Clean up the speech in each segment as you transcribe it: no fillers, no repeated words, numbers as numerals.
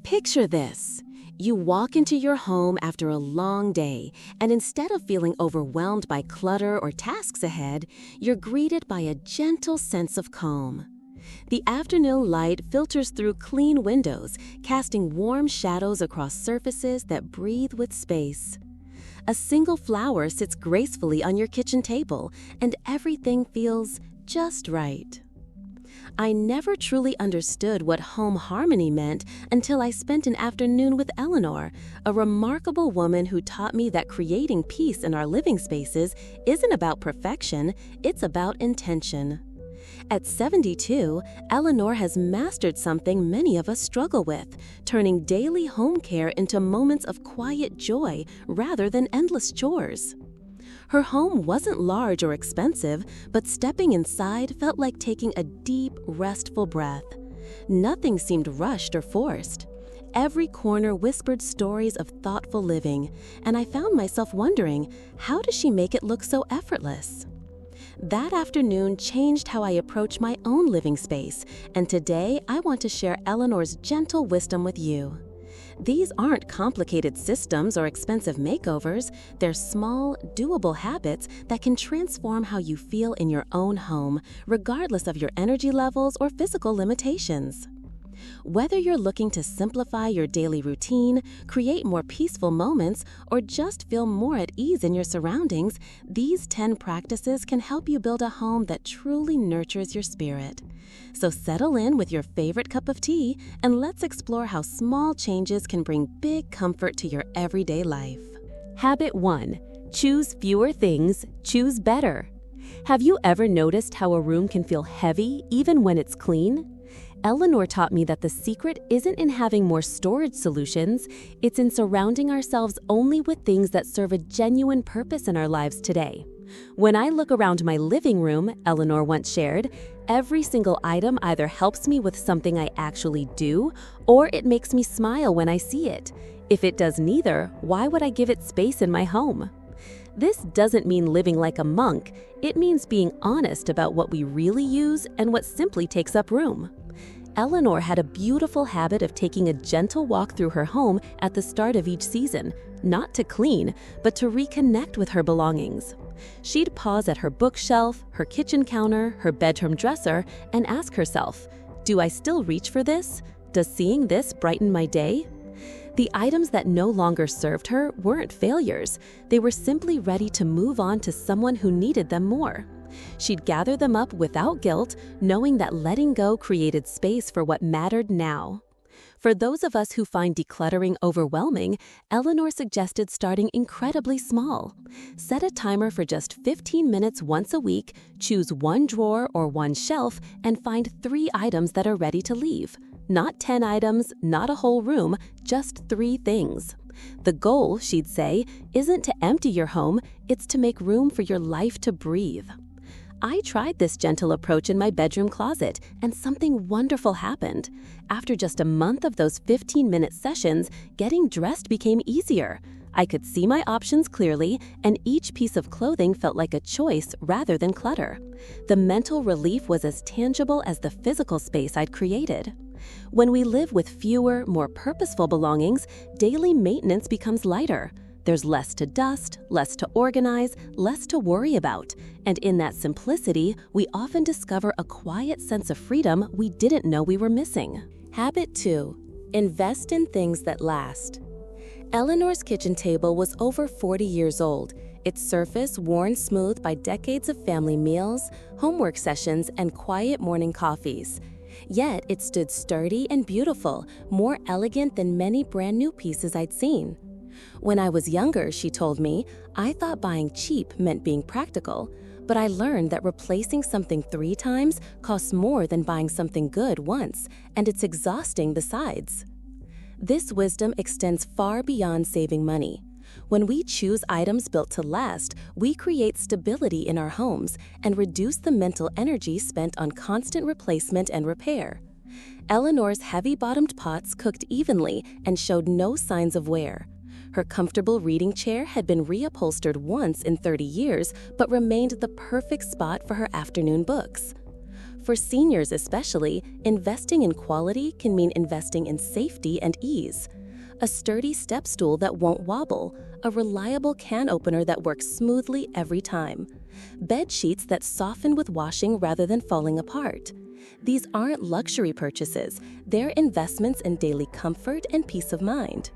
Picture this. You walk into your home after a long day, and instead of feeling overwhelmed by clutter or tasks ahead, you're greeted by a gentle sense of calm. The afternoon light filters through clean windows, casting warm shadows across surfaces that breathe with space. A single flower sits gracefully on your kitchen table, and everything feels just right. I never truly understood what home harmony meant until I spent an afternoon with Eleanor, a remarkable woman who taught me that creating peace in our living spaces isn't about perfection, it's about intention. At 72, Eleanor has mastered something many of us struggle with, turning daily home care into moments of quiet joy rather than endless chores. Her home wasn't large or expensive, but stepping inside felt like taking a deep, restful breath. Nothing seemed rushed or forced. Every corner whispered stories of thoughtful living, and I found myself wondering, how does she make it look so effortless? That afternoon changed how I approach my own living space, and today I want to share Eleanor's gentle wisdom with you. These aren't complicated systems or expensive makeovers, they're small, doable habits that can transform how you feel in your own home, regardless of your energy levels or physical limitations. Whether you're looking to simplify your daily routine, create more peaceful moments, or just feel more at ease in your surroundings, these 10 practices can help you build a home that truly nurtures your spirit. So settle in with your favorite cup of tea, and let's explore how small changes can bring big comfort to your everyday life. Habit 1. Choose fewer things, choose better. Have you ever noticed how a room can feel heavy even when it's clean? Eleanor taught me that the secret isn't in having more storage solutions, it's in surrounding ourselves only with things that serve a genuine purpose in our lives today. When I look around my living room, Eleanor once shared, every single item either helps me with something I actually do, or it makes me smile when I see it. If it does neither, why would I give it space in my home? This doesn't mean living like a monk, it means being honest about what we really use and what simply takes up room. Eleanor had a beautiful habit of taking a gentle walk through her home at the start of each season, not to clean, but to reconnect with her belongings. She'd pause at her bookshelf, her kitchen counter, her bedroom dresser, and ask herself, "Do I still reach for this? Does seeing this brighten my day?" The items that no longer served her weren't failures. They were simply ready to move on to someone who needed them more. She'd gather them up without guilt, knowing that letting go created space for what mattered now. For those of us who find decluttering overwhelming, Eleanor suggested starting incredibly small. Set a timer for just 15 minutes once a week, choose one drawer or one shelf, and find 3 items that are ready to leave. Not 10 items, not a whole room, just 3 things. The goal, she'd say, isn't to empty your home, it's to make room for your life to breathe. I tried this gentle approach in my bedroom closet, and something wonderful happened. After just a month of those 15-minute sessions, getting dressed became easier. I could see my options clearly, and each piece of clothing felt like a choice rather than clutter. The mental relief was as tangible as the physical space I'd created. When we live with fewer, more purposeful belongings, daily maintenance becomes lighter. There's less to dust, less to organize, less to worry about. And in that simplicity, we often discover a quiet sense of freedom we didn't know we were missing. Habit 2. Invest in things that last. Eleanor's kitchen table was over 40 years old, its surface worn smooth by decades of family meals, homework sessions, and quiet morning coffees. Yet it stood sturdy and beautiful, more elegant than many brand new pieces I'd seen. When I was younger, she told me, I thought buying cheap meant being practical, but I learned that replacing something 3 times costs more than buying something good once, and it's exhausting besides. This wisdom extends far beyond saving money. When we choose items built to last, we create stability in our homes and reduce the mental energy spent on constant replacement and repair. Eleanor's heavy-bottomed pots cooked evenly and showed no signs of wear. Her comfortable reading chair had been reupholstered once in 30 years, but remained the perfect spot for her afternoon books. For seniors especially, investing in quality can mean investing in safety and ease. A sturdy step stool that won't wobble, a reliable can opener that works smoothly every time, bed sheets that soften with washing rather than falling apart. These aren't luxury purchases, they're investments in daily comfort and peace of mind.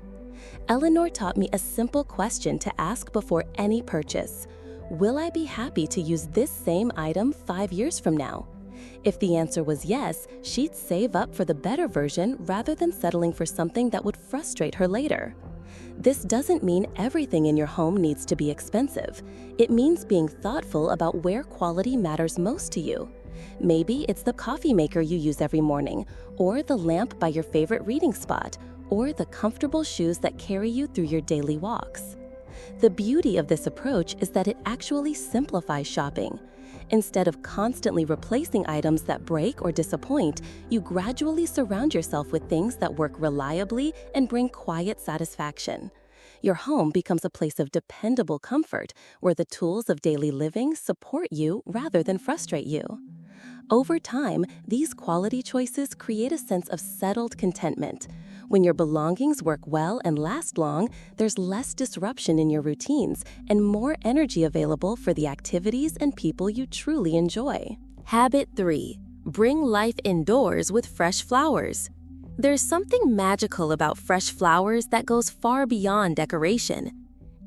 Eleanor taught me a simple question to ask before any purchase. Will I be happy to use this same item 5 years from now? If the answer was yes, she'd save up for the better version rather than settling for something that would frustrate her later. This doesn't mean everything in your home needs to be expensive. It means being thoughtful about where quality matters most to you. Maybe it's the coffee maker you use every morning, or the lamp by your favorite reading spot, or the comfortable shoes that carry you through your daily walks. The beauty of this approach is that it actually simplifies shopping. Instead of constantly replacing items that break or disappoint, you gradually surround yourself with things that work reliably and bring quiet satisfaction. Your home becomes a place of dependable comfort, where the tools of daily living support you rather than frustrate you. Over time, these quality choices create a sense of settled contentment. When your belongings work well and last long, there's less disruption in your routines and more energy available for the activities and people you truly enjoy. Habit 3. Bring life indoors with fresh flowers. There's something magical about fresh flowers that goes far beyond decoration.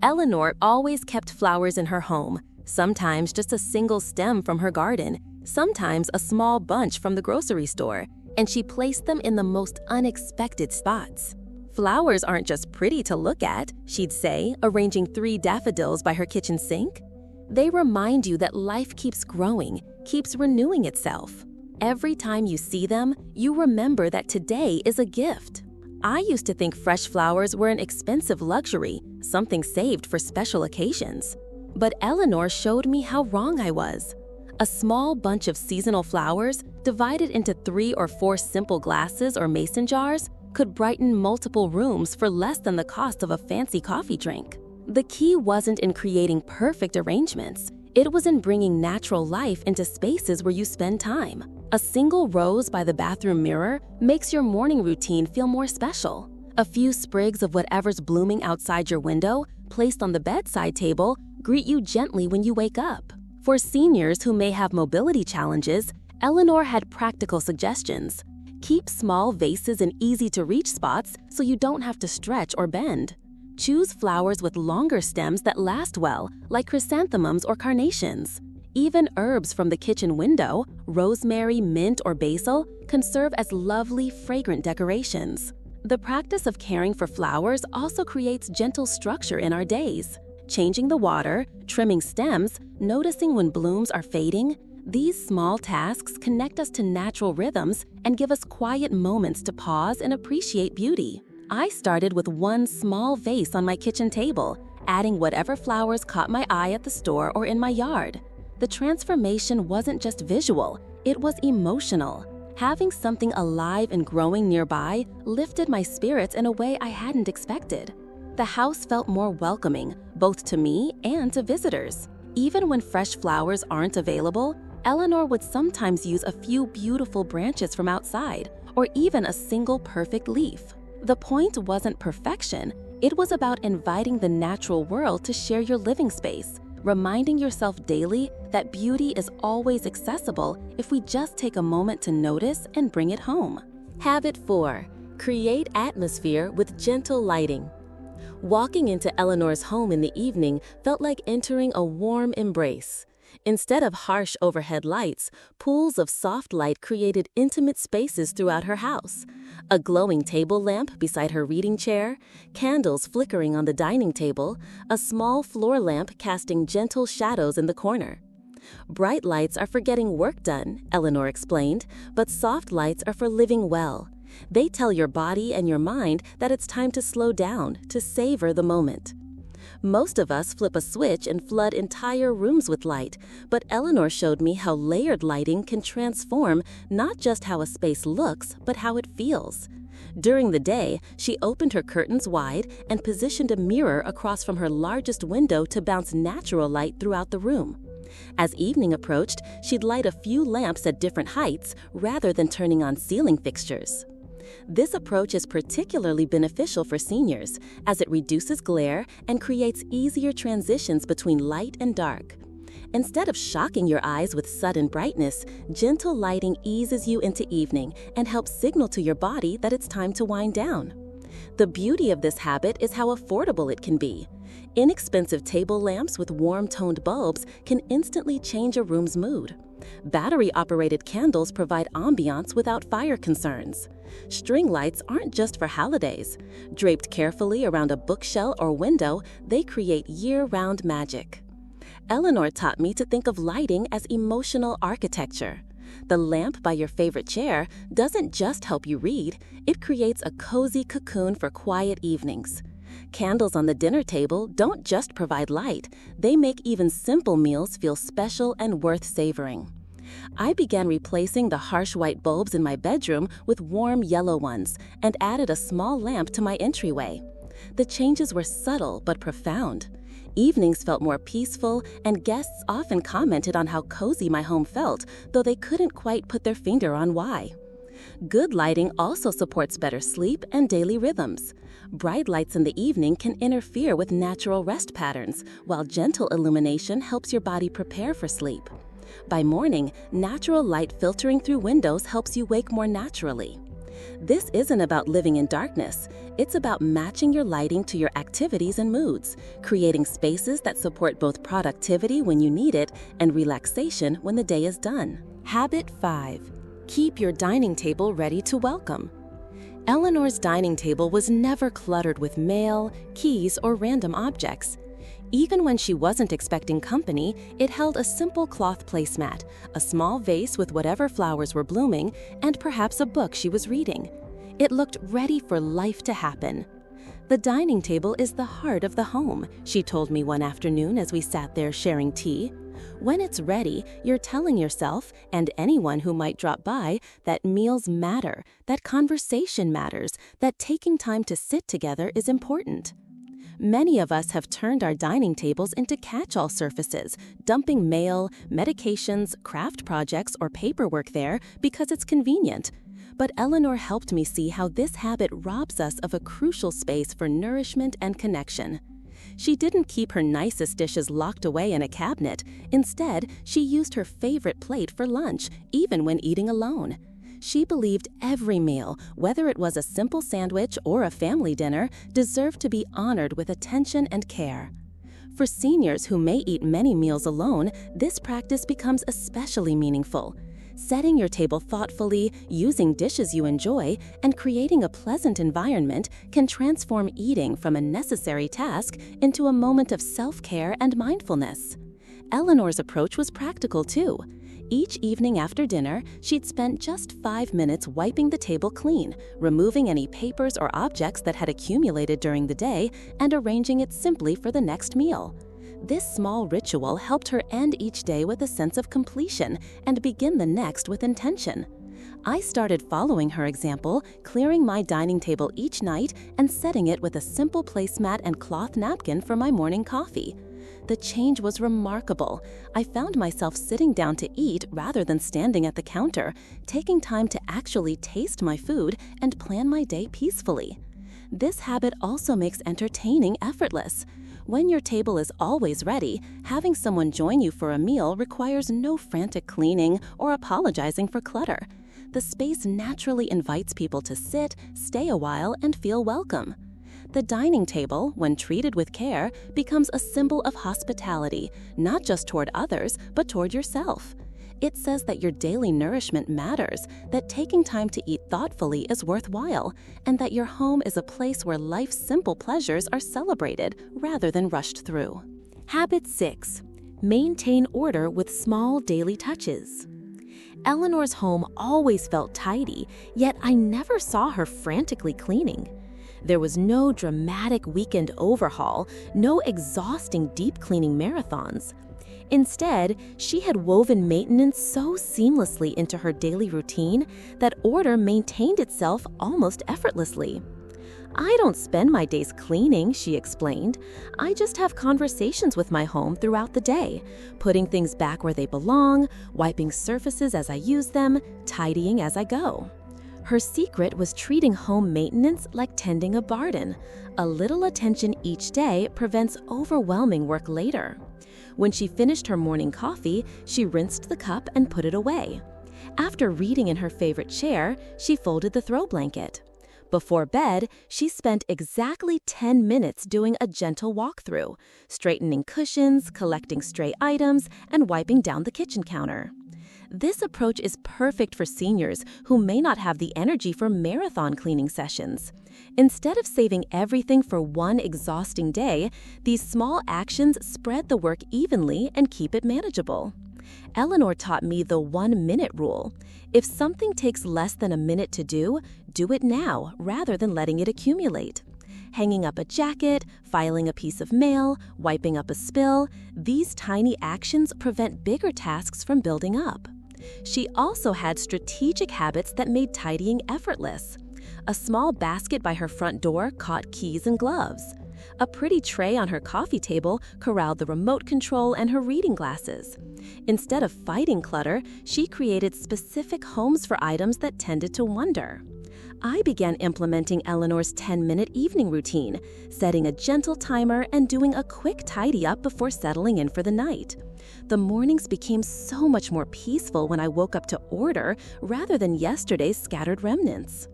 Eleanor always kept flowers in her home, sometimes just a single stem from her garden, sometimes a small bunch from the grocery store, and she placed them in the most unexpected spots. Flowers aren't just pretty to look at, she'd say, arranging 3 daffodils by her kitchen sink. They remind you that life keeps growing, keeps renewing itself. Every time you see them, you remember that today is a gift. I used to think fresh flowers were an expensive luxury, something saved for special occasions. But Eleanor showed me how wrong I was. A small bunch of seasonal flowers, divided into 3 or 4 simple glasses or mason jars, could brighten multiple rooms for less than the cost of a fancy coffee drink. The key wasn't in creating perfect arrangements. It was in bringing natural life into spaces where you spend time. A single rose by the bathroom mirror makes your morning routine feel more special. A few sprigs of whatever's blooming outside your window, placed on the bedside table, greet you gently when you wake up. For seniors who may have mobility challenges, Eleanor had practical suggestions. Keep small vases in easy-to-reach spots so you don't have to stretch or bend. Choose flowers with longer stems that last well, like chrysanthemums or carnations. Even herbs from the kitchen window, rosemary, mint, or basil, can serve as lovely, fragrant decorations. The practice of caring for flowers also creates gentle structure in our days. Changing the water, trimming stems, noticing when blooms are fading, these small tasks connect us to natural rhythms and give us quiet moments to pause and appreciate beauty. I started with one small vase on my kitchen table, adding whatever flowers caught my eye at the store or in my yard. The transformation wasn't just visual, it was emotional. Having something alive and growing nearby lifted my spirits in a way I hadn't expected. The house felt more welcoming, both to me and to visitors. Even when fresh flowers aren't available, Eleanor would sometimes use a few beautiful branches from outside, or even a single perfect leaf. The point wasn't perfection, it was about inviting the natural world to share your living space, reminding yourself daily that beauty is always accessible if we just take a moment to notice and bring it home. Habit 4. Create atmosphere with gentle lighting. Walking into Eleanor's home in the evening felt like entering a warm embrace. Instead of harsh overhead lights, pools of soft light created intimate spaces throughout her house. A glowing table lamp beside her reading chair, candles flickering on the dining table, a small floor lamp casting gentle shadows in the corner. Bright lights are for getting work done, Eleanor explained, but soft lights are for living well. They tell your body and your mind that it's time to slow down, to savor the moment. Most of us flip a switch and flood entire rooms with light, but Eleanor showed me how layered lighting can transform not just how a space looks, but how it feels. During the day, she opened her curtains wide and positioned a mirror across from her largest window to bounce natural light throughout the room. As evening approached, she'd light a few lamps at different heights rather than turning on ceiling fixtures. This approach is particularly beneficial for seniors, as it reduces glare and creates easier transitions between light and dark. Instead of shocking your eyes with sudden brightness, gentle lighting eases you into evening and helps signal to your body that it's time to wind down. The beauty of this habit is how affordable it can be. Inexpensive table lamps with warm-toned bulbs can instantly change a room's mood. Battery-operated candles provide ambiance without fire concerns. String lights aren't just for holidays. Draped carefully around a bookshelf or window, they create year-round magic. Eleanor taught me to think of lighting as emotional architecture. The lamp by your favorite chair doesn't just help you read, it creates a cozy cocoon for quiet evenings. Candles on the dinner table don't just provide light, they make even simple meals feel special and worth savoring. I began replacing the harsh white bulbs in my bedroom with warm yellow ones and added a small lamp to my entryway. The changes were subtle but profound. Evenings felt more peaceful, and guests often commented on how cozy my home felt, though they couldn't quite put their finger on why. Good lighting also supports better sleep and daily rhythms. Bright lights in the evening can interfere with natural rest patterns, while gentle illumination helps your body prepare for sleep. By morning, natural light filtering through windows helps you wake more naturally. This isn't about living in darkness. It's about matching your lighting to your activities and moods, creating spaces that support both productivity when you need it and relaxation when the day is done. Habit 5. Keep your dining table ready to welcome. Eleanor's dining table was never cluttered with mail, keys, or random objects. Even when she wasn't expecting company, it held a simple cloth placemat, a small vase with whatever flowers were blooming, and perhaps a book she was reading. It looked ready for life to happen. "The dining table is the heart of the home," she told me one afternoon as we sat there sharing tea. "When it's ready, you're telling yourself, and anyone who might drop by, that meals matter, that conversation matters, that taking time to sit together is important." Many of us have turned our dining tables into catch-all surfaces, dumping mail, medications, craft projects, or paperwork there because it's convenient. But Eleanor helped me see how this habit robs us of a crucial space for nourishment and connection. She didn't keep her nicest dishes locked away in a cabinet. Instead, she used her favorite plate for lunch, even when eating alone. She believed every meal, whether it was a simple sandwich or a family dinner, deserved to be honored with attention and care. For seniors who may eat many meals alone, this practice becomes especially meaningful. Setting your table thoughtfully, using dishes you enjoy, and creating a pleasant environment can transform eating from a necessary task into a moment of self-care and mindfulness. Eleanor's approach was practical too. Each evening after dinner, she'd spent just 5 minutes wiping the table clean, removing any papers or objects that had accumulated during the day, and arranging it simply for the next meal. This small ritual helped her end each day with a sense of completion and begin the next with intention. I started following her example, clearing my dining table each night and setting it with a simple placemat and cloth napkin for my morning coffee. The change was remarkable. I found myself sitting down to eat rather than standing at the counter, taking time to actually taste my food and plan my day peacefully. This habit also makes entertaining effortless. When your table is always ready, having someone join you for a meal requires no frantic cleaning or apologizing for clutter. The space naturally invites people to sit, stay a while, and feel welcome. The dining table, when treated with care, becomes a symbol of hospitality, not just toward others, but toward yourself. It says that your daily nourishment matters, that taking time to eat thoughtfully is worthwhile, and that your home is a place where life's simple pleasures are celebrated rather than rushed through. Habit 6. Maintain order with small daily touches. Eleanor's home always felt tidy, yet I never saw her frantically cleaning. There was no dramatic weekend overhaul, no exhausting deep cleaning marathons. Instead, she had woven maintenance so seamlessly into her daily routine that order maintained itself almost effortlessly. I don't spend my days cleaning, she explained. I just have conversations with my home throughout the day, putting things back where they belong, wiping surfaces as I use them, tidying as I go. Her secret was treating home maintenance like tending a garden. A little attention each day prevents overwhelming work later. When she finished her morning coffee, she rinsed the cup and put it away. After reading in her favorite chair, she folded the throw blanket. Before bed, she spent exactly 10 minutes doing a gentle walkthrough, straightening cushions, collecting stray items, and wiping down the kitchen counter. This approach is perfect for seniors who may not have the energy for marathon cleaning sessions. Instead of saving everything for one exhausting day, these small actions spread the work evenly and keep it manageable. Eleanor taught me the 1-minute rule. If something takes less than a minute to do it now rather than letting it accumulate. Hanging up a jacket, filing a piece of mail, wiping up a spill, these tiny actions prevent bigger tasks from building up. She also had strategic habits that made tidying effortless. A small basket by her front door caught keys and gloves. A pretty tray on her coffee table corralled the remote control and her reading glasses. Instead of fighting clutter, she created specific homes for items that tended to wander. I began implementing Eleanor's 10-minute evening routine, setting a gentle timer and doing a quick tidy up before settling in for the night. The mornings became so much more peaceful when I woke up to order rather than yesterday's scattered remnants.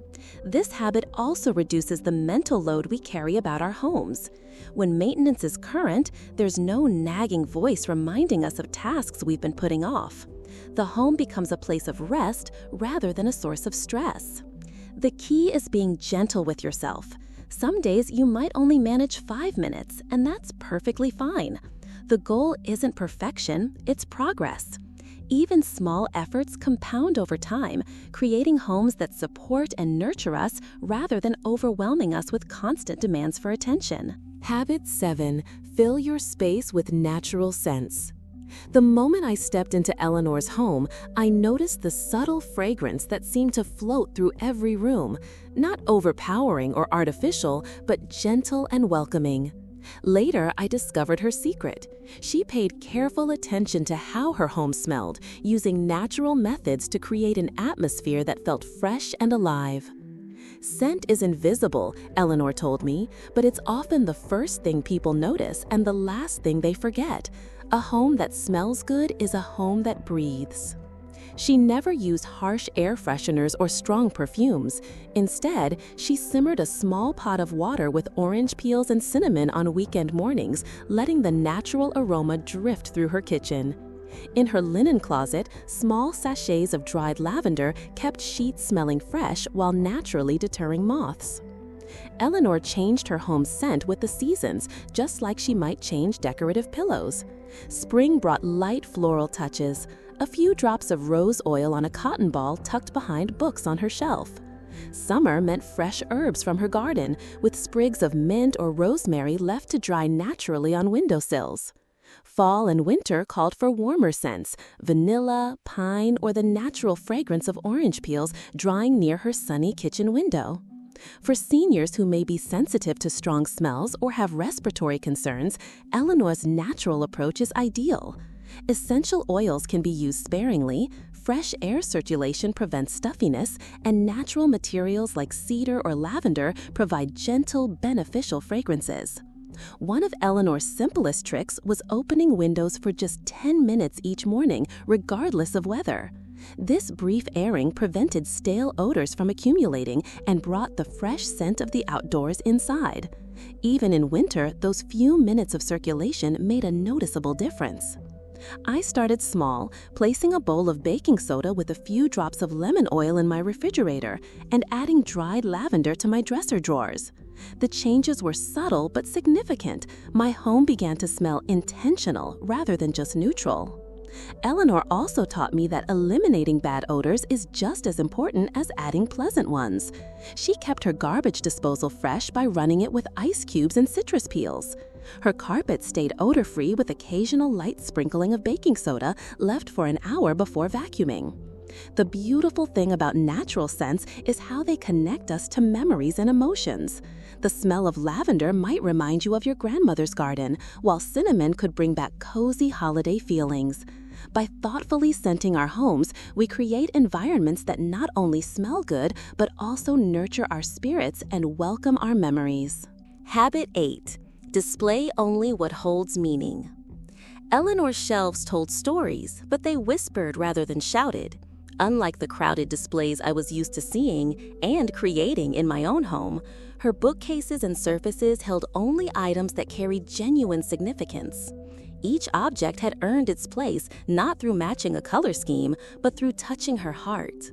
This habit also reduces the mental load we carry about our homes. When maintenance is current, there's no nagging voice reminding us of tasks we've been putting off. The home becomes a place of rest rather than a source of stress. The key is being gentle with yourself. Some days you might only manage 5 minutes, and that's perfectly fine. The goal isn't perfection, it's progress. Even small efforts compound over time, creating homes that support and nurture us rather than overwhelming us with constant demands for attention. Habit 7. Fill your space with natural scents. The moment I stepped into Eleanor's home, I noticed the subtle fragrance that seemed to float through every room, not overpowering or artificial, but gentle and welcoming. Later, I discovered her secret. She paid careful attention to how her home smelled, using natural methods to create an atmosphere that felt fresh and alive. Scent is invisible, Eleanor told me, but it's often the first thing people notice and the last thing they forget. A home that smells good is a home that breathes. She never used harsh air fresheners or strong perfumes. Instead, she simmered a small pot of water with orange peels and cinnamon on weekend mornings, letting the natural aroma drift through her kitchen. In her linen closet, small sachets of dried lavender kept sheets smelling fresh while naturally deterring moths. Eleanor changed her home's scent with the seasons, just like she might change decorative pillows. Spring brought light floral touches, a few drops of rose oil on a cotton ball tucked behind books on her shelf. Summer meant fresh herbs from her garden, with sprigs of mint or rosemary left to dry naturally on windowsills. Fall and winter called for warmer scents, vanilla, pine, or the natural fragrance of orange peels drying near her sunny kitchen window. For seniors who may be sensitive to strong smells or have respiratory concerns, Eleanor's natural approach is ideal. Essential oils can be used sparingly, fresh air circulation prevents stuffiness, and natural materials like cedar or lavender provide gentle, beneficial fragrances. One of Eleanor's simplest tricks was opening windows for just 10 minutes each morning, regardless of weather. This brief airing prevented stale odors from accumulating and brought the fresh scent of the outdoors inside. Even in winter, those few minutes of circulation made a noticeable difference. I started small, placing a bowl of baking soda with a few drops of lemon oil in my refrigerator and adding dried lavender to my dresser drawers. The changes were subtle but significant. My home began to smell intentional rather than just neutral. Eleanor also taught me that eliminating bad odors is just as important as adding pleasant ones. She kept her garbage disposal fresh by running it with ice cubes and citrus peels. Her carpet stayed odor-free with occasional light sprinkling of baking soda left for an hour before vacuuming. The beautiful thing about natural scents is how they connect us to memories and emotions. The smell of lavender might remind you of your grandmother's garden, while cinnamon could bring back cozy holiday feelings. By thoughtfully scenting our homes, we create environments that not only smell good, but also nurture our spirits and welcome our memories. Habit 8. Display only what holds meaning. Eleanor's shelves told stories, but they whispered rather than shouted. Unlike the crowded displays I was used to seeing and creating in my own home, her bookcases and surfaces held only items that carried genuine significance. Each object had earned its place not through matching a color scheme, but through touching her heart.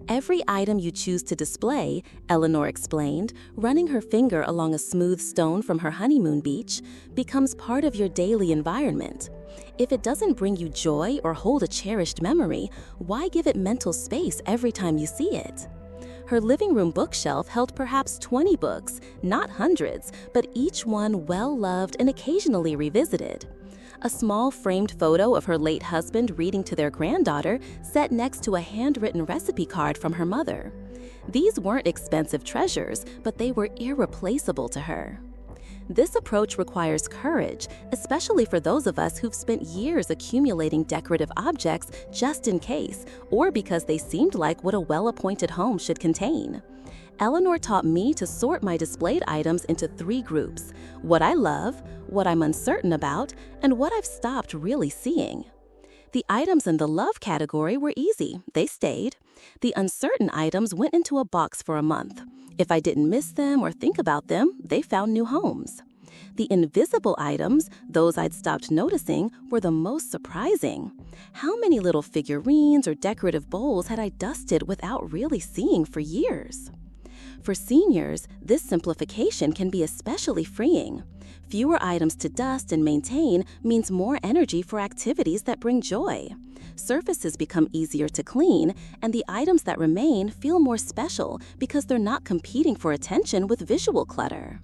Every item you choose to display, Eleanor explained, running her finger along a smooth stone from her honeymoon beach, becomes part of your daily environment. If it doesn't bring you joy or hold a cherished memory, why give it mental space every time you see it? Her living room bookshelf held perhaps 20 books, not hundreds, but each one well-loved and occasionally revisited. A small framed photo of her late husband reading to their granddaughter sat next to a handwritten recipe card from her mother. These weren't expensive treasures, but they were irreplaceable to her. This approach requires courage, especially for those of us who've spent years accumulating decorative objects just in case, or because they seemed like what a well-appointed home should contain. Eleanor taught me to sort my displayed items into 3 groups: what I love, what I'm uncertain about, and what I've stopped really seeing. The items in the love category were easy, they stayed. The uncertain items went into a box for a month. If I didn't miss them or think about them, they found new homes. The invisible items, those I'd stopped noticing, were the most surprising. How many little figurines or decorative bowls had I dusted without really seeing for years? For seniors, this simplification can be especially freeing. Fewer items to dust and maintain means more energy for activities that bring joy. Surfaces become easier to clean, and the items that remain feel more special because they're not competing for attention with visual clutter.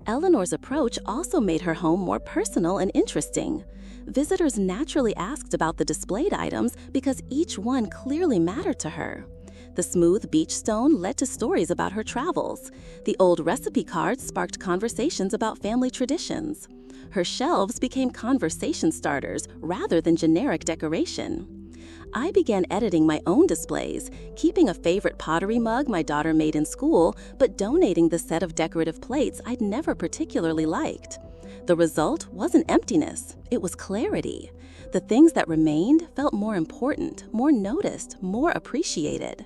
Eleanor's approach also made her home more personal and interesting. Visitors naturally asked about the displayed items because each one clearly mattered to her. The smooth beach stone led to stories about her travels. The old recipe cards sparked conversations about family traditions. Her shelves became conversation starters rather than generic decoration. I began editing my own displays, keeping a favorite pottery mug my daughter made in school, but donating the set of decorative plates I'd never particularly liked. The result wasn't emptiness, it was clarity. The things that remained felt more important, more noticed, more appreciated.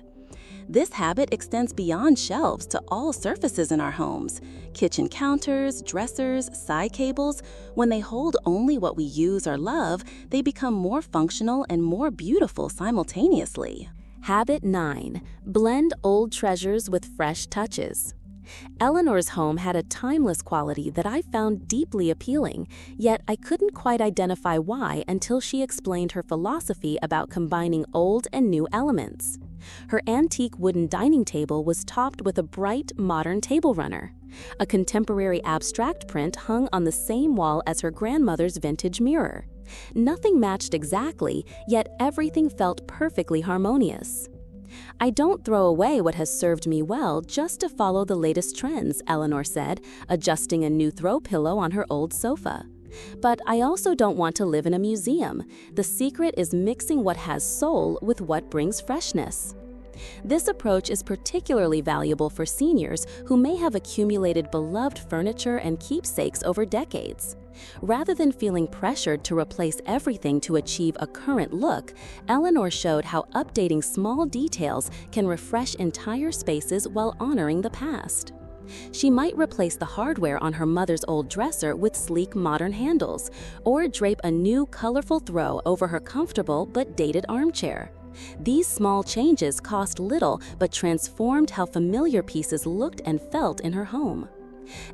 This habit extends beyond shelves to all surfaces in our homes. Kitchen counters, dressers, side cables, when they hold only what we use or love, they become more functional and more beautiful simultaneously. Habit 9. Blend old treasures with fresh touches. Eleanor's home had a timeless quality that I found deeply appealing, yet I couldn't quite identify why until she explained her philosophy about combining old and new elements. Her antique wooden dining table was topped with a bright, modern table runner. A contemporary abstract print hung on the same wall as her grandmother's vintage mirror. Nothing matched exactly, yet everything felt perfectly harmonious. I don't throw away what has served me well just to follow the latest trends, Eleanor said, adjusting a new throw pillow on her old sofa. But I also don't want to live in a museum. The secret is mixing what has soul with what brings freshness. This approach is particularly valuable for seniors who may have accumulated beloved furniture and keepsakes over decades. Rather than feeling pressured to replace everything to achieve a current look, Eleanor showed how updating small details can refresh entire spaces while honoring the past. She might replace the hardware on her mother's old dresser with sleek modern handles, or drape a new colorful throw over her comfortable but dated armchair. These small changes cost little but transformed how familiar pieces looked and felt in her home.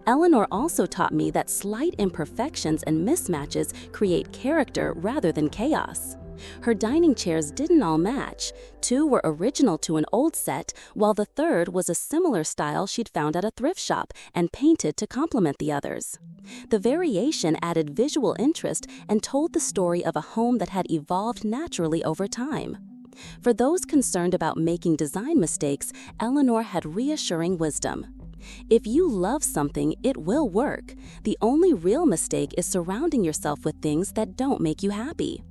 Eleanor also taught me that slight imperfections and mismatches create character rather than chaos. Her dining chairs didn't all match. 2 were original to an old set, while the third was a similar style she'd found at a thrift shop and painted to complement the others. The variation added visual interest and told the story of a home that had evolved naturally over time. For those concerned about making design mistakes, Eleanor had reassuring wisdom. If you love something, it will work. The only real mistake is surrounding yourself with things that don't make you happy.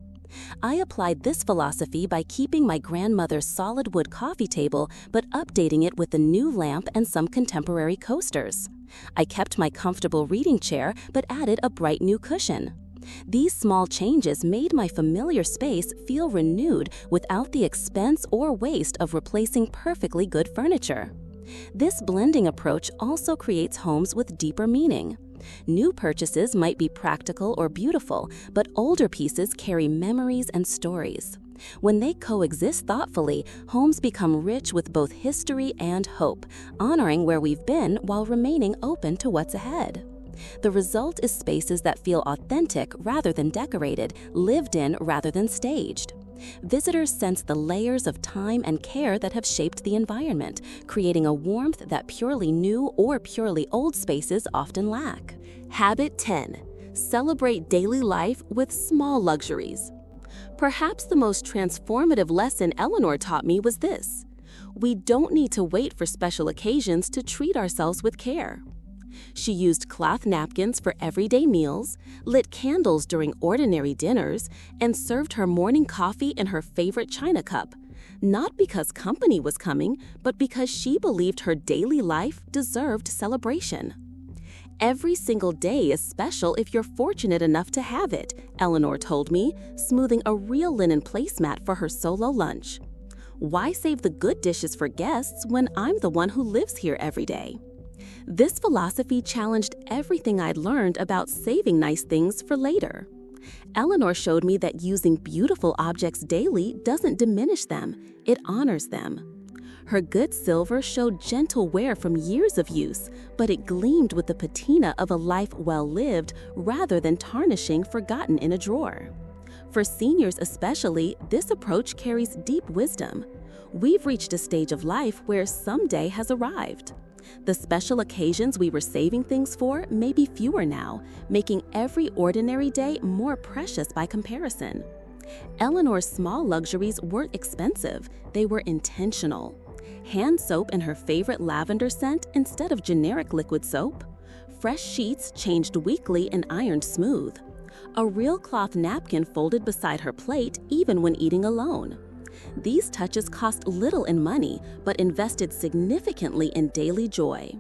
I applied this philosophy by keeping my grandmother's solid wood coffee table but updating it with a new lamp and some contemporary coasters. I kept my comfortable reading chair but added a bright new cushion. These small changes made my familiar space feel renewed without the expense or waste of replacing perfectly good furniture. This blending approach also creates homes with deeper meaning. New purchases might be practical or beautiful, but older pieces carry memories and stories. When they coexist thoughtfully, homes become rich with both history and hope, honoring where we've been while remaining open to what's ahead. The result is spaces that feel authentic rather than decorated, lived in rather than staged. Visitors sense the layers of time and care that have shaped the environment, creating a warmth that purely new or purely old spaces often lack. Habit 10. Celebrate daily life with small luxuries. Perhaps the most transformative lesson Eleanor taught me was this: we don't need to wait for special occasions to treat ourselves with care. She used cloth napkins for everyday meals, lit candles during ordinary dinners, and served her morning coffee in her favorite china cup, not because company was coming, but because she believed her daily life deserved celebration. Every single day is special if you're fortunate enough to have it, Eleanor told me, smoothing a real linen placemat for her solo lunch. Why save the good dishes for guests when I'm the one who lives here every day? This philosophy challenged everything I'd learned about saving nice things for later. Eleanor showed me that using beautiful objects daily doesn't diminish them, it honors them. Her good silver showed gentle wear from years of use, but it gleamed with the patina of a life well lived rather than tarnishing forgotten in a drawer. For seniors especially, this approach carries deep wisdom. We've reached a stage of life where someday has arrived. The special occasions we were saving things for may be fewer now, making every ordinary day more precious by comparison. Eleanor's small luxuries weren't expensive, they were intentional. Hand soap in her favorite lavender scent instead of generic liquid soap. Fresh sheets changed weekly and ironed smooth. A real cloth napkin folded beside her plate even when eating alone. These touches cost little in money, but invested significantly in daily joy.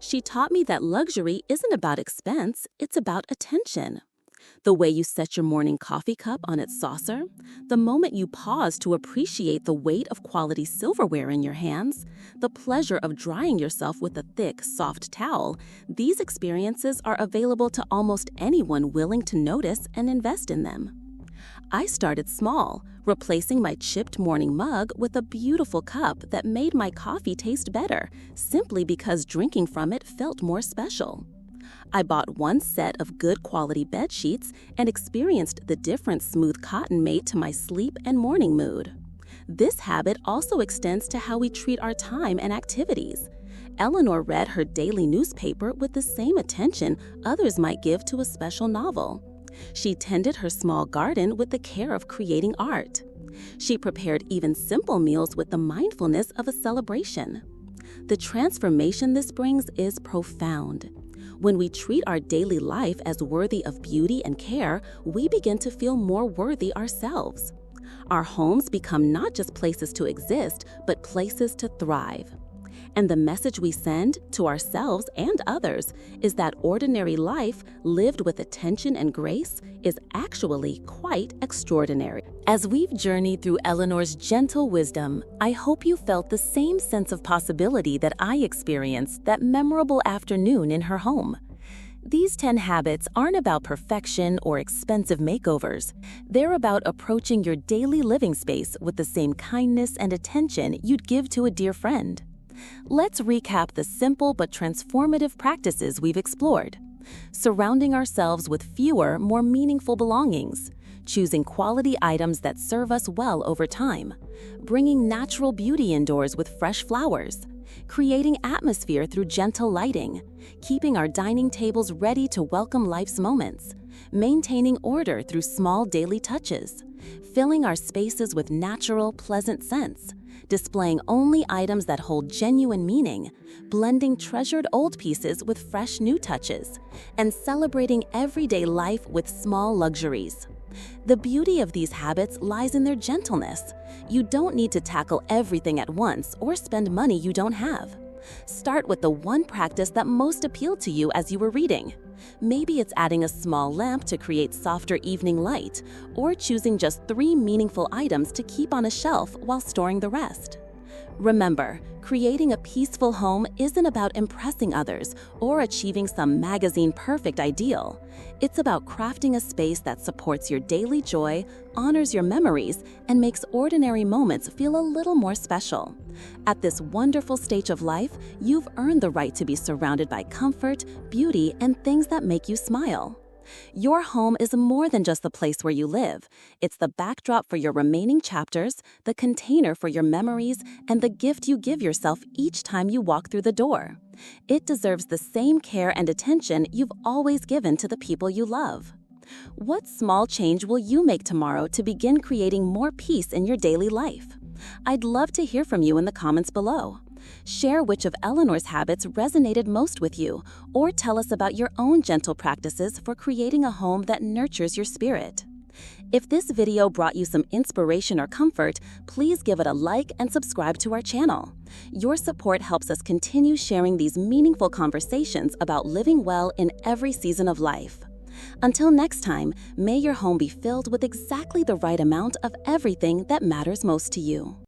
She taught me that luxury isn't about expense, it's about attention. The way you set your morning coffee cup on its saucer, the moment you pause to appreciate the weight of quality silverware in your hands, the pleasure of drying yourself with a thick, soft towel, these experiences are available to almost anyone willing to notice and invest in them. I started small, replacing my chipped morning mug with a beautiful cup that made my coffee taste better, simply because drinking from it felt more special. I bought one set of good quality bed sheets and experienced the difference smooth cotton made to my sleep and morning mood. This habit also extends to how we treat our time and activities. Eleanor read her daily newspaper with the same attention others might give to a special novel. She tended her small garden with the care of creating art. She prepared even simple meals with the mindfulness of a celebration. The transformation this brings is profound. When we treat our daily life as worthy of beauty and care, we begin to feel more worthy ourselves. Our homes become not just places to exist, but places to thrive. And the message we send to ourselves and others is that ordinary life, lived with attention and grace, is actually quite extraordinary. As we've journeyed through Eleanor's gentle wisdom, I hope you felt the same sense of possibility that I experienced that memorable afternoon in her home. These 10 habits aren't about perfection or expensive makeovers. They're about approaching your daily living space with the same kindness and attention you'd give to a dear friend. Let's recap the simple but transformative practices we've explored. Surrounding ourselves with fewer, more meaningful belongings. Choosing quality items that serve us well over time. Bringing natural beauty indoors with fresh flowers. creating atmosphere through gentle lighting, keeping our dining tables ready to welcome life's moments, maintaining order through small daily touches, filling our spaces with natural, pleasant scents, displaying only items that hold genuine meaning, blending treasured old pieces with fresh new touches, and celebrating everyday life with small luxuries. The beauty of these habits lies in their gentleness. You don't need to tackle everything at once or spend money you don't have. Start with the one practice that most appealed to you as you were reading. Maybe it's adding a small lamp to create softer evening light, or choosing just 3 meaningful items to keep on a shelf while storing the rest. Remember, creating a peaceful home isn't about impressing others or achieving some magazine-perfect ideal. It's about crafting a space that supports your daily joy, honors your memories, and makes ordinary moments feel a little more special. At this wonderful stage of life, you've earned the right to be surrounded by comfort, beauty, and things that make you smile. Your home is more than just the place where you live. It's the backdrop for your remaining chapters, the container for your memories, and the gift you give yourself each time you walk through the door. It deserves the same care and attention you've always given to the people you love. What small change will you make tomorrow to begin creating more peace in your daily life? I'd love to hear from you in the comments below. Share which of Eleanor's habits resonated most with you, or tell us about your own gentle practices for creating a home that nurtures your spirit. If this video brought you some inspiration or comfort, please give it a like and subscribe to our channel. Your support helps us continue sharing these meaningful conversations about living well in every season of life. Until next time, may your home be filled with exactly the right amount of everything that matters most to you.